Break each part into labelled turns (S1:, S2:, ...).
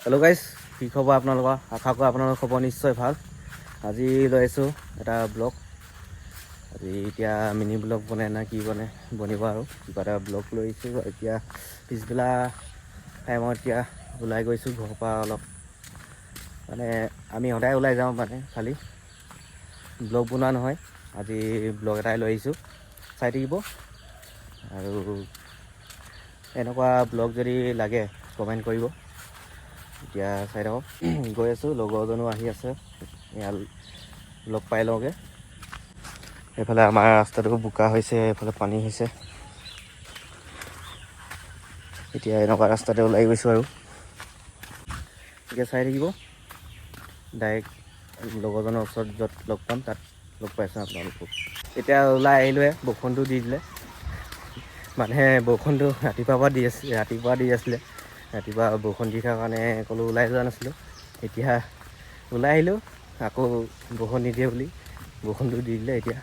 S1: Hello' guys, কি খবৰ আপোনালোকৰ? আশা কৰোঁ আপোনালোকৰ খবৰ নিশ্চয় ভাল। আজি লৈ আহিছোঁ এটা ব্লগ। আজি এতিয়া মিনি ব্লগ বনাই না কি বনিব আৰু কিবা এটা ব্লগ লৈ আহিছোঁ। এতিয়া পিছবেলা টাইমত এতিয়া ওলাই গৈছোঁ ঘৰৰ পৰা অলপ। মানে আমি সদায় ওলাই যাওঁ, মানে খালি ব্লগ বনোৱা নহয়। আজি ব্লগ এটাই লৈ আহিছোঁ, চাই থাকিব। আৰু এনেকুৱা ব্লগ যদি লাগে কমেণ্ট কৰিব। এতিয়া চাই থাকক, গৈ আছোঁ, লগৰজনো আহি আছে, ইয়াত লগ পাই লওঁগৈ। এইফালে আমাৰ ৰাস্তাটো বোকা হৈছে, এইফালে পানী হৈছে। এতিয়া এনেকুৱা ৰাস্তাতে ওলাই গৈছোঁ আৰু এতিয়া চাই থাকিব। ডাইৰেক্ট লগৰজনৰ ওচৰত য'ত লগ পাম তাত লগ পাইছোঁ আপোনালোকক। এতিয়া ওলাই আহিলোঁহে, বৰষুণটো দি দিলে। মানে বৰষুণটো ৰাতিপুৱা দি আছিলে। ৰাতিপুৱা বৰষুণ দি থকাৰ কাৰণে ক'তো ওলাই যোৱা নাছিলোঁ। এতিয়া ওলাই আহিলোঁ, আকৌ বৰষুণ নিদিয়ে বুলি বৰষুণটো দি দিলে। এতিয়া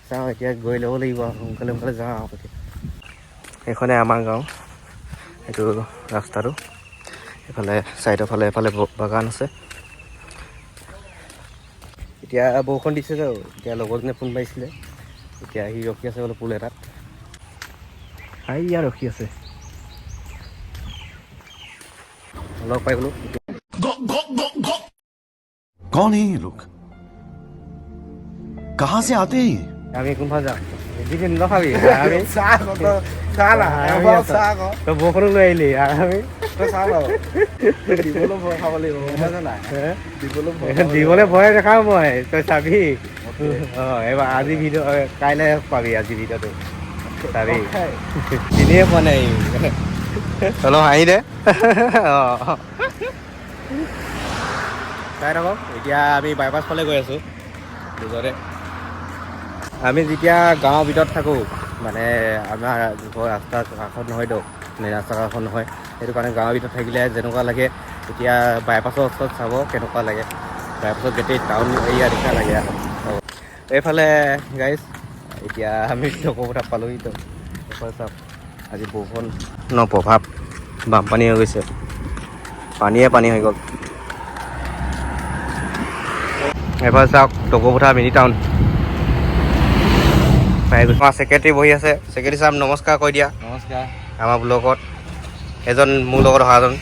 S1: চাওঁ, এতিয়া গৈ ল'ব লাগিব আৰু সোনকালে যাওঁ আৰু এতিয়া। এইখনে আমাৰ গাঁও, এইটো ৰাস্তাটো। এইফালে ছাইডৰ ফালে এফালে বাগান আছে। এতিয়া বৰষুণ দিছে যে, এতিয়া লগৰজনে ফোন মাৰিছিলে। এতিয়া সি ৰখি আছে বোলে পুল এটাত, ৰখি আছে। লগ পাই গ'লো।
S2: कौन है ये लोग? कहां से आते हैं?
S1: আমি কোনফালে যাম? এদিন নখাবি তই বৰষুণো লৈ আহিলি। আমি দিবলৈ ভয় দেখাও মই, তই চাবি। এইবাৰ আজি ভিডিঅ' কাইলৈ পাবি, আজি ভিডিঅ'টো চাবি। চিনিয়ে পোৱা নাই অলপ হাঁহি দে। চাই থাকক। এতিয়া আমি বাইপাছ ফালে গৈ আছোঁ দুজনে। আমি যেতিয়া গাঁৱৰ ভিতৰত থাকোঁ, মানে আমাৰ ঘৰ ৰাস্তাৰ কাষত নহয়তো, মেইন ৰাস্তাৰ কাষত নহয়। সেইটো কাৰণে গাঁৱৰ ভিতৰত থাকিলে যেনেকুৱা লাগে, এতিয়া বাইপাছৰ ওচৰত চাব কেনেকুৱা লাগে। বাইপাছত গোটেই টাউন এৰিয়া নিচিনা লাগে আৰু। এইফালে গাইজ, এতিয়া আমি টকৌপাতে পালোঁহিতো। এইফালে চাওক, আজি বৰষুণৰ প্ৰভাৱ, বানপানী হৈ গৈছে, পানীয়ে পানী হৈ গ'ল। এইফালে চাওক, টকৌপাতে মিনি টাউন। আমাৰ ছেক্ৰেটাৰী বহি আছে। ছেক্ৰেটাৰী ছাৰ নমস্কাৰ কৈ দিয়া।
S3: নমস্কাৰ।
S1: আমাৰ ব্লগত এজন মোৰ লগত অহাজন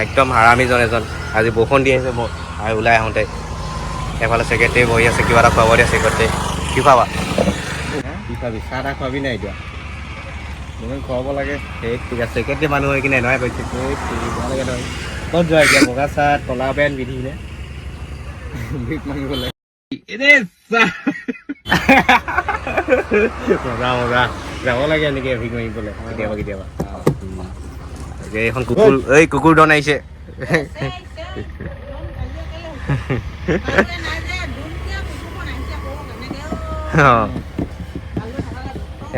S1: একদম হাৰামিজন এজন, আজি বৰষুণ দি আহিছে মোৰ আৰু ওলাই আহোঁতে। এফালে ছেক্ৰেটাৰী বহি আছে, কিবা এটা খুৱাব দিয়া ছেক্ৰেটাৰী। কি খুৱাবা? কি খুৱাবি? চাহ তাহ খুৱাবি নাই এতিয়া?
S3: তুমি খুৱাব লাগে।
S1: সেই ঠিক আছে, ছেক্ৰেটাৰী মানুহ হৈ কিনে নহয় কৈছে। বেয়া লাগে নহয়। ক'ত যোৱা এতিয়া? বগা চাৰ্ট ক'লা পেণ্ট পিন্ধিলে
S3: ভিক মাগিব লাগে।
S1: মজা যাব লাগে এনেকৈ ভিক মাৰিবলৈ কেতিয়াবা। এইখন কুকুৰ, এই কুকুৰ দন আহিছে।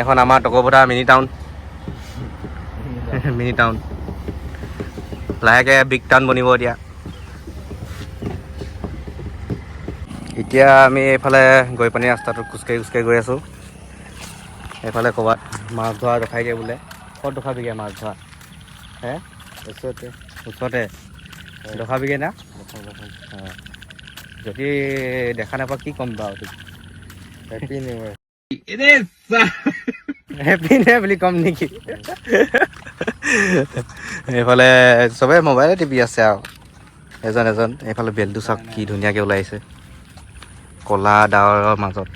S1: এখন আমাৰ টকৌপাতে মিনি টাউন। মিনি টাউন লাহেকৈ বিগ টাউন বনিব এতিয়া। এতিয়া আমি এইফালে গৈ পানি ৰাস্তাটোত খোজকাঢ়ি গৈ আছোঁ। এইফালে ক'ৰবাত মাছ ধৰা ৰখাইগৈ বোলে। ক'ত ৰখাবিগৈ মাছ ধৰা? ওচৰতে ৰখাবিগৈ না? অঁ, যদি দেখা নাপাওঁ কি ক'ম বাৰু তোক?
S3: Happy new year.
S1: Happy new year বুলি ক'ম নেকি? এইফালে চবেই মোবাইলে টিপি আছে আৰু এজন। এইফালে বেলটো চাওক কি ধুনীয়াকৈ ওলাইছে ক'লা ডাৱৰৰ মাজত।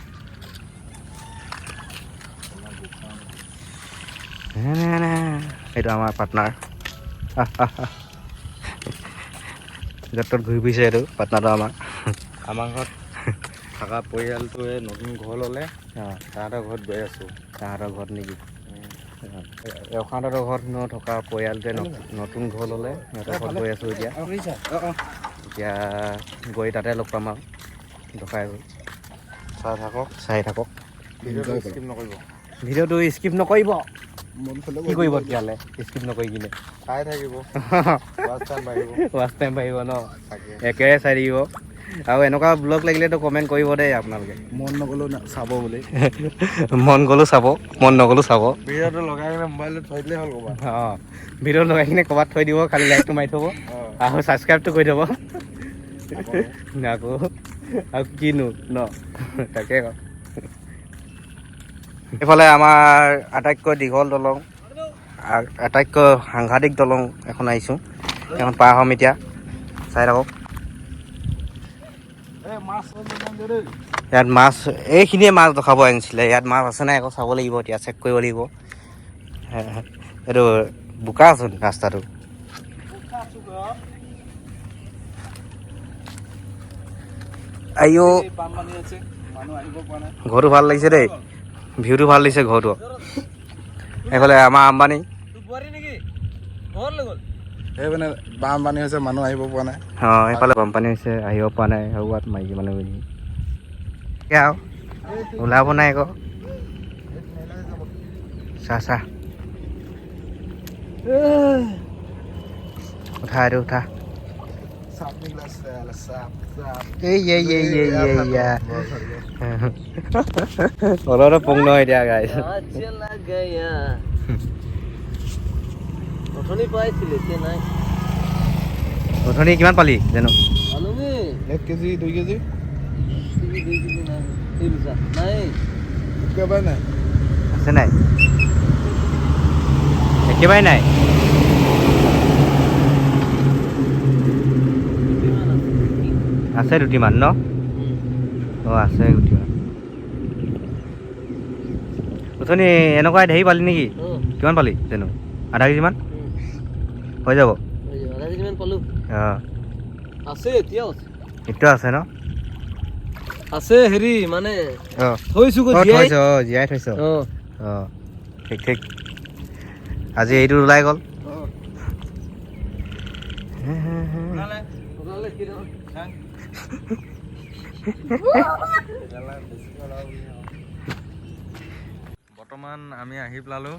S1: এইটো আমাৰ পাৰ্টনাৰ। য'ত ত'ত ঘূৰি ফুৰিছে, এইটো পাৰ্টনাৰটো আমাৰ।
S3: আমাৰ ঘৰত থকা পৰিয়ালটোৱে নতুন ঘৰ ল'লে। তাহাঁতৰ ঘৰত গৈ আছোঁ।
S1: তাহাঁতৰ ঘৰত নেকি? ৰখাহঁতৰ ঘৰত থকা পৰিয়ালটোৱে নতুন ঘৰ ল'লে, সিহঁতৰ ঘৰত গৈ আছোঁ এতিয়া। এতিয়া গৈ তাতে লগ পাম আৰু ৰখাই গৈ। চাই থাকক।
S3: ভিডিঅ'টো স্কিপ নকৰিব।
S1: ভিডিঅ'টো স্কিপ নকৰিব। কি কৰিব তেতিয়াহ'লে স্কিপ নকৰি কিনে?
S3: চাই থাকিব। ৱাচ টাইম বাঢ়িব
S1: ন? একেৰাহে চাই থাকিব। আৰু এনেকুৱা ব্লগ লাগিলেতো কমেণ্ট কৰিব দেই আপোনালোকে।
S3: মন নগ'লেও চাব বুলি।
S1: মন গ'লেও চাব, মন নগ'লেও চাব।
S3: ভিডিঅ'টো লগাই কিনে মোবাইলত থৈ দিলেই হ'ল ক'ৰবাত।
S1: অঁ ভিডিঅ' লগাই কিনে ক'ৰবাত থৈ দিব, খালি লাইকটো মাৰি থ'ব আৰু ছাবস্ক্ৰাইবটো কৰি থ'ব। আকৌ আৰু কিনো ন তাকে ক। এইফালে আমাৰ আটাইতকৈ দীঘল দলং, আটাইতকৈ সাংঘাতিক দলং এখন আহিছোঁ, এখন পাৰ হ'ম এতিয়া। চাই থাকক। ইয়াত মাছ, এইখিনিয়ে মাছ দেখাব আনিছিলে। ইয়াত মাছ আছে নাই আকৌ চাব লাগিব, এতিয়া চেক কৰিব লাগিব। এইটো বোকা আছে ৰাস্তাটো। আইঅ' ঘৰটো ভাল লাগিছে দেই, ভিউটো ভাল লাগিছে ঘৰটো। এইফালে আমাৰ আম্বানী।
S3: সেই মানে বানপানী হৈছে, মানুহ আহিব পৰা নাই।
S1: অঁ এইফালে বানপানী হৈছে, আহিব পৰা নাই। আৰু ইয়াত মাইকী মানুহ আৰু ওলাব নাই আকৌ। চা উঠা এইটো উঠা। অলপ পং নহয় এতিয়া গাই। অথনি কিমান পালি জানো?
S3: 1 কেজি 2 কেজি একেবাৰে নাই।
S1: আছে নাই? একেবাৰে নাই। আছে দুটিমান ন? অঁ আছে দুটিমান। অথনি এনেকুৱাই ঢেৰ পালি নেকি? কিমান পালি জানো? আধা কেজিমান হৈ যাব?
S4: আধা কেজিমান পালো।
S1: অঁ
S4: আছে, এতিয়াও আছে।
S1: এতিয়াও আছে ন?
S4: আছে হেৰি মানে
S1: অঁ
S4: থৈছো
S1: থৈছ, অঁ জীয়াই থৈছ। অঁ ঠিক। আজি এইটো ওলাই গ'ল।
S3: বৰ্তমান আমি আহি পেলালোঁ।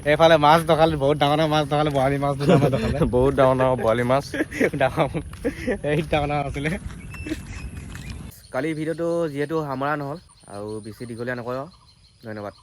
S1: এইফালে মাছ দখালে, বহুত ডাঙৰ মাছ দখালে, বৰালি মাছ দখালে।
S3: বহুত ডাঙৰ বৰালি মাছ।
S1: ডাঙৰ আছিলে। কালি ভিডিঅ'টো যিহেতু সামৰা নহ'ল আৰু বেছি দীঘলীয়া নকৰোঁ, ধন্যবাদ।